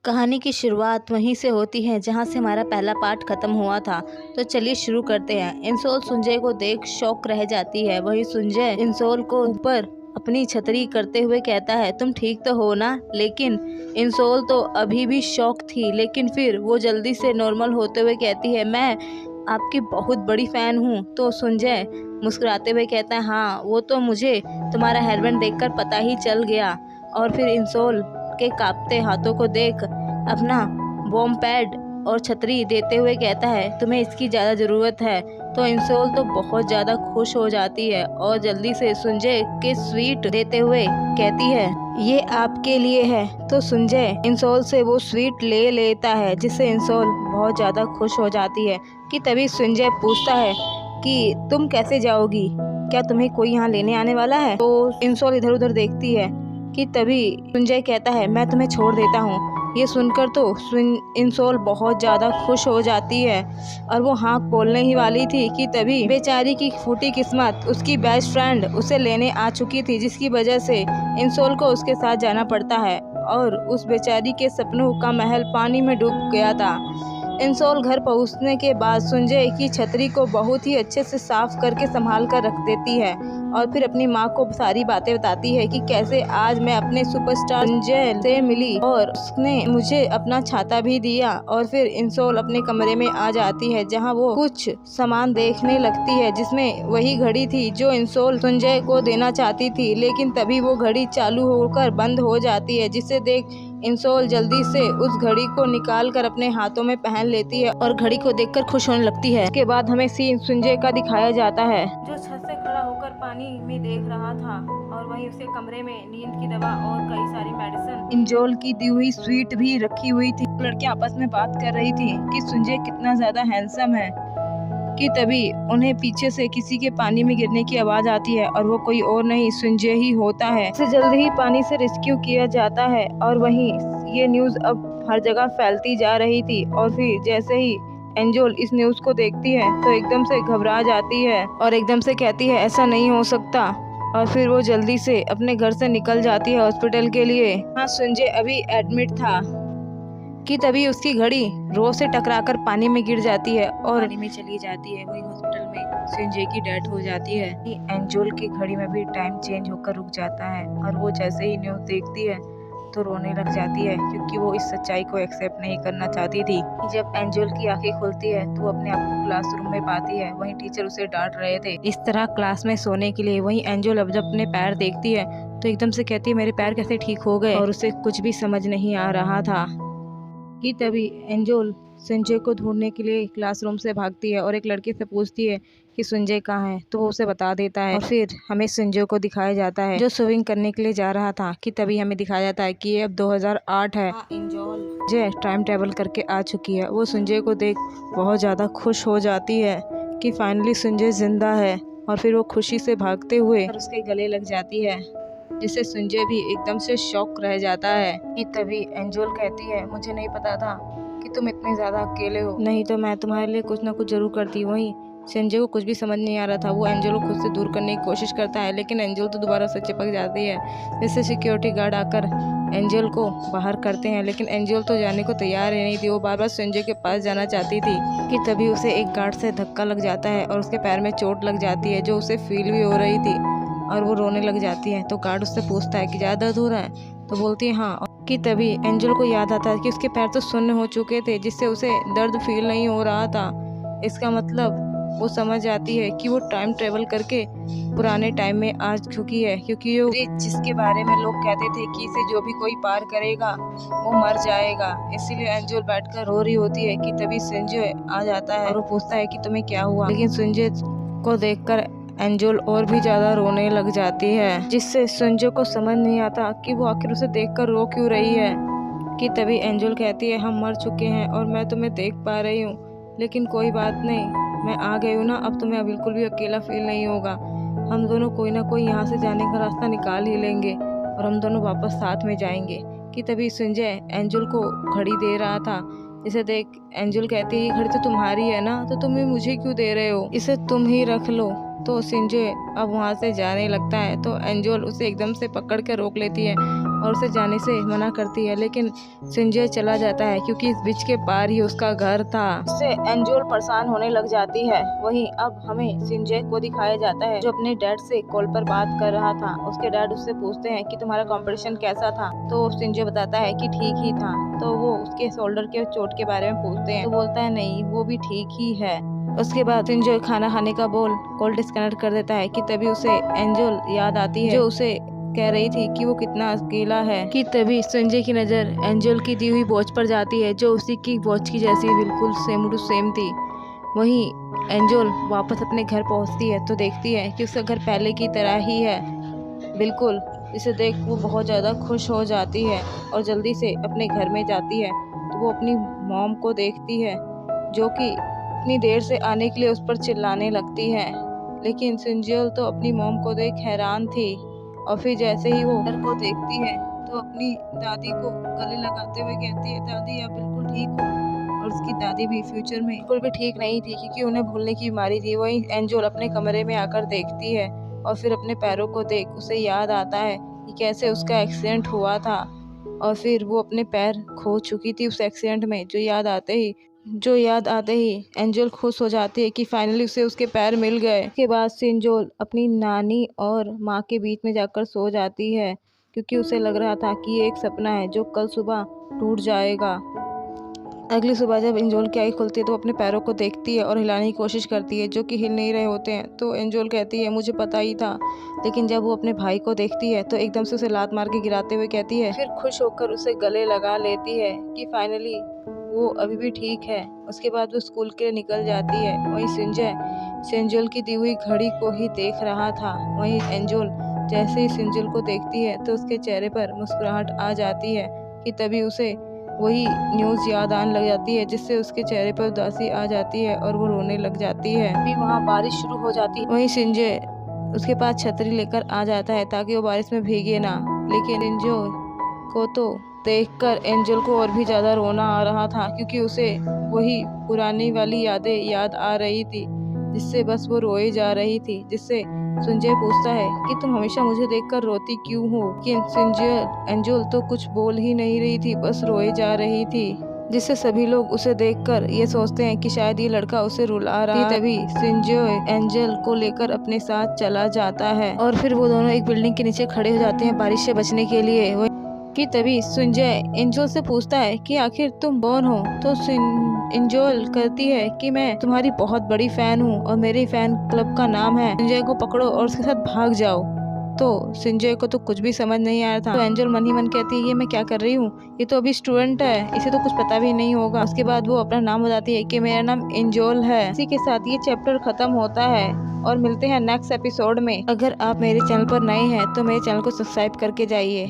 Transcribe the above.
कहानी की शुरुआत वहीं से होती है जहां से हमारा पहला पार्ट खत्म हुआ था। तो चलिए शुरू करते हैं। इंसोल सुंजय को देख शौक रह जाती है। वही सुंजय इंसोल को ऊपर अपनी छतरी करते हुए कहता है, तुम ठीक तो हो ना? लेकिन इंसोल तो अभी भी शौक थी, लेकिन फिर वो जल्दी से नॉर्मल होते हुए कहती है, मैं आपकी बहुत बड़ी फैन हूँ। तो सुंजय मुस्कुराते हुए कहता है, हाँ वो तो मुझे तुम्हारा हेयरबैंड देखकर पता ही चल गया। और फिर इंसोल के कांपते हाथों को देख अपना बॉम पैड और छतरी देते हुए कहता है, तुम्हें इसकी ज़्यादा ज़रूरत है। तो इंसोल तो बहुत ज़्यादा खुश हो जाती है और जल्दी से सुंजय के स्वीट देते हुए कहती है, ये आपके लिए है। तो सुंजय इंसोल से वो स्वीट ले लेता है, जिससे इंसोल बहुत ज़्यादा खुश हो जाती है। कि तभी सुंजय पूछता है कि तुम कैसे जाओगी? क्या तुम्हें कोई यहाँ लेने आने वाला है? तो इंसोल इधर उधर देखती है। कि तभी सुंजय कहता है, मैं तुम्हें छोड़ देता हूँ। ये सुनकर तो इंसोल बहुत ज़्यादा खुश हो जाती है और वो हाँ बोलने ही वाली थी कि तभी बेचारी की फूटी किस्मत, उसकी बेस्ट फ्रेंड उसे लेने आ चुकी थी, जिसकी वजह से इंसोल को उसके साथ जाना पड़ता है और उस बेचारी के सपनों का महल पानी में डूब गया था। इंसोल घर पहुंचने के बाद सुंजय की छतरी को बहुत ही अच्छे से साफ करके संभाल कर रख देती है और फिर अपनी माँ को सारी बातें बताती है कि कैसे आज मैं अपने सुपरस्टार सुंजय से मिली और उसने मुझे अपना छाता भी दिया। और फिर इंसोल अपने कमरे में आ जाती है, जहाँ वो कुछ सामान देखने लगती है, जिसमें वही घड़ी थी जो इंसोल सुंजय को देना चाहती थी। लेकिन तभी वो घड़ी चालू होकर बंद हो जाती है, जिसे देख इंसोल जल्दी से उस घड़ी को निकाल कर अपने हाथों में पहन लेती है और घड़ी को देखकर खुश होने लगती है। उसके बाद हमें सीन सुंजय का दिखाया जाता है, जो छत से खड़ा होकर पानी में देख रहा था और वहीं उसके कमरे में नींद की दवा और कई सारी मेडिसिन, इंसोल की दी हुई स्वीट भी रखी हुई थी। लड़कियां आपस में बात कर रही थी कि सुंजय कितना ज्यादा हैंडसम है। कि तभी उन्हें पीछे से किसी के पानी में गिरने की आवाज आती है और वो कोई और नहीं सुंजय ही होता है। उसे जल्दी ही पानी से रेस्क्यू किया जाता है और वहीं ये न्यूज अब हर जगह फैलती जा रही थी। और फिर जैसे ही एंजल इस न्यूज को देखती है तो एकदम से घबरा जाती है और एकदम से कहती है, ऐसा नहीं हो सकता। और फिर वो जल्दी से अपने घर से निकल जाती है हॉस्पिटल के लिए। हाँ, सुंजय अभी एडमिट था। कि तभी उसकी घड़ी रो से टकराकर पानी में गिर जाती है और पानी में चली जाती है। वही हॉस्पिटल में सुंजय की डेथ हो जाती है। एंजल की घड़ी में भी टाइम चेंज होकर रुक जाता है और वो जैसे ही न्यूज देखती है तो रोने लग जाती है, क्योंकि वो इस सच्चाई को एक्सेप्ट नहीं करना चाहती थी। जब एंजल की आंखें खुलती है तो वो अपने आप को क्लासरूम में पाती है। वहीं टीचर उसे डांट रहे थे इस तरह क्लास में सोने के लिए। वहीं एंजल अब जब अपने पैर देखती है तो एकदम से कहती है, मेरे पैर कैसे ठीक हो गए? और उसे कुछ भी समझ नहीं आ रहा था। कि तभी एंजल संजय को ढूंढने के लिए क्लासरूम से भागती है और एक लड़के से पूछती है कि संजय कहाँ है। तो वो उसे बता देता है और फिर हमें संजय को दिखाया जाता है जो स्विमिंग करने के लिए जा रहा था। कि तभी हमें दिखाया जाता है कि ये अब 2008 है। संजय टाइम ट्रेवल करके आ चुकी है। वो संजय को देख बहुत ज़्यादा खुश हो जाती है कि फाइनली संजय जिंदा है और फिर वो खुशी से भागते हुए उसके गले लग जाती है, जिससे संजय भी एकदम से शॉक रह जाता है। कि तभी एंजल कहती है, मुझे नहीं पता था कि तुम इतने ज्यादा अकेले हो, नहीं तो मैं तुम्हारे लिए कुछ ना कुछ जरूर करती। वहीं संजय को कुछ भी समझ नहीं आ रहा था। वो एंजल को खुद से दूर करने की कोशिश करता है, लेकिन एंजल तो दोबारा से चिपक जाती है, जिससे सिक्योरिटी गार्ड आकर एंजल को बाहर करते हैं। लेकिन एंजल तो जाने को तैयार ही नहीं थी। वो बार बार संजय के पास जाना चाहती थी। कि तभी उसे एक गार्ड से धक्का लग जाता है और उसके पैर में चोट लग जाती है, जो उसे फील भी हो रही थी और वो रोने लग जाती है। तो गार्ड उससे पूछता है कि ज़्यादा दर्द हो रहा है? तो बोलती है हाँ। कि तभी एंजल को याद आता है कि उसके पैर तो सुन्न हो चुके थे, जिससे उसे दर्द फील नहीं हो रहा था। इसका मतलब वो समझ जाती है कि वो टाइम ट्रेवल करके पुराने टाइम में आ चुकी है, क्योंकि ये ब्रिज जिसके बारे में लोग कहते थे कि इसे जो भी कोई पार करेगा वो मर जाएगा, इसीलिए एंजल बैठकर रो रही होती है। कि तभी संजय आ जाता है और वो पूछता है कि तुम्हें क्या हुआ? लेकिन संजय को देखकर एंजल और भी ज्यादा रोने लग जाती है, जिससे संजय को समझ नहीं आता कि वो आखिर उसे देखकर रो क्यों रही है। कि तभी एंजल कहती है, हम मर चुके हैं और मैं तुम्हें देख पा रही हूँ, लेकिन कोई बात नहीं, मैं आ गई हूँ ना, अब तुम्हें बिल्कुल भी अकेला फील नहीं होगा। हम दोनों कोई ना कोई यहाँ से जाने का रास्ता निकाल ही लेंगे और हम दोनों वापस साथ में जाएंगे। कि तभी संजय एंजल को घड़ी दे रहा था। इसे देख एंजल कहती है, ये घड़ी तो तुम्हारी है ना, तो तुम्हें मुझे क्यों दे रहे हो? इसे तुम ही रख लो। तो संजय अब वहाँ से जाने लगता है तो एंजल उसे एकदम से पकड़ के रोक लेती है और उसे जाने से मना करती है, लेकिन संजय चला जाता है क्योंकि इस ब्रिज के पार ही उसका घर था। इससे एंजल परेशान होने लग जाती है। वहीं अब हमें संजय को दिखाया जाता है जो अपने डैड से कॉल पर बात कर रहा था। उसके डैड उससे पूछते हैं कि तुम्हारा कंपटीशन कैसा था, तो संजय बताता है कि ठीक ही था। तो वो उसके शोल्डर के चोट के बारे में पूछते हैं, तो बोलता है नहीं, वो भी ठीक ही है। उसके बाद संजय खाना खाने का कॉल डिस्कनेक्ट कर देता है कि तभी उसे एंजल याद आती है जो उसे कह रही थी कि वो कितना अकेला है। कि तभी संजय की नज़र एंजल की दी हुई वॉच पर जाती है जो उसी की वॉच की जैसी बिल्कुल सेम टू सेम थी। वहीं एंजल वापस अपने घर पहुंचती है तो देखती है कि उसका घर पहले की तरह ही है बिल्कुल। इसे देख वो बहुत ज़्यादा खुश हो जाती है और जल्दी से अपने घर में जाती है। तो वो अपनी मॉम को देखती है जो कि इतनी देर से आने के लिए उस पर चिल्लाने लगती है, लेकिन संजय तो अपनी मॉम को देख हैरान थी। और फिर जैसे ही वो घर को देखती है तो अपनी दादी को गले लगाते हुए कहती है, दादी आप बिल्कुल ठीक हो। और उसकी दादी भी फ्यूचर में बिल्कुल भी ठीक नहीं थी क्योंकि उन्हें भूलने की बीमारी थी। वहीं एंजल अपने कमरे में आकर देखती है और फिर अपने पैरों को देख उसे याद आता है कि कैसे उसका एक्सीडेंट हुआ था और फिर वो अपने पैर खो चुकी थी उस एक्सीडेंट में। जो याद आते ही एंजल खुश हो जाती है कि फाइनली उसे उसके पैर मिल गए। उसके बाद से एंजल अपनी नानी और माँ के बीच में जाकर सो जाती है क्योंकि उसे लग रहा था कि ये एक सपना है जो कल सुबह टूट जाएगा। अगली सुबह जब एंजल की आँख खुलती है तो अपने पैरों को देखती है और हिलाने की कोशिश करती है जो कि हिल नहीं रहे होते हैं। तो एंजल कहती है मुझे पता ही था। लेकिन जब वो अपने भाई को देखती है तो एकदम से उसे लात मार के गिराते हुए कहती है, फिर खुश होकर उसे गले लगा लेती है कि फाइनली वो अभी भी ठीक है। उसके बाद वो स्कूल के लिए निकल जाती है। वहीं संजय एंजल की दी हुई घड़ी को ही देख रहा था। वहीं एंजल जैसे ही एंजल को देखती है तो उसके चेहरे पर मुस्कुराहट आ जाती है कि तभी उसे वही न्यूज़ याद आने लग जाती है जिससे उसके चेहरे पर उदासी आ जाती है और वो रोने लग जाती है। अभी वहाँ बारिश शुरू हो जाती है। वहीं संजय उसके पास छतरी लेकर आ जाता है ताकि वो बारिश में भीगे ना, लेकिन एंजल को तो देखकर एंजल को और भी ज़्यादा रोना आ रहा था क्योंकि उसे वही पुरानी वाली यादें याद आ रही थी जिससे बस वो रोए जा रही थी। जिससे संजय पूछता है कि तुम हमेशा मुझे देखकर रोती क्यों हो। कि एंजल तो कुछ बोल ही नहीं रही थी, बस रोए जा रही थी। जिससे सभी लोग उसे देखकर ये सोचते हैं कि शायद ये लड़का उसे रुला रहा है। तभी संजय एंजल को लेकर अपने साथ चला जाता है और फिर वो दोनों एक बिल्डिंग के नीचे खड़े हो जाते हैं बारिश से बचने के लिए। कि तभी संजय एंजल से पूछता है कि आखिर तुम कौन हो। तो एंजल कहती है कि मैं तुम्हारी बहुत बड़ी फैन हूँ और मेरे फैन क्लब का नाम है। संजय को पकड़ो और उसके साथ भाग जाओ। तो संजय को तो कुछ भी समझ नहीं आया था। तो एंजल मन ही मन कहती है ये मैं क्या कर रही हूँ, ये तो अभी स्टूडेंट है, इसे तो कुछ पता भी नहीं होगा। उसके बाद वो अपना नाम बताती है कि मेरा नाम एंजल है। इसी के साथ ये चैप्टर खत्म होता है और मिलते हैं नेक्स्ट एपिसोड में। अगर आप मेरे चैनल पर नए हैं तो मेरे चैनल को सब्सक्राइब करके जाइए।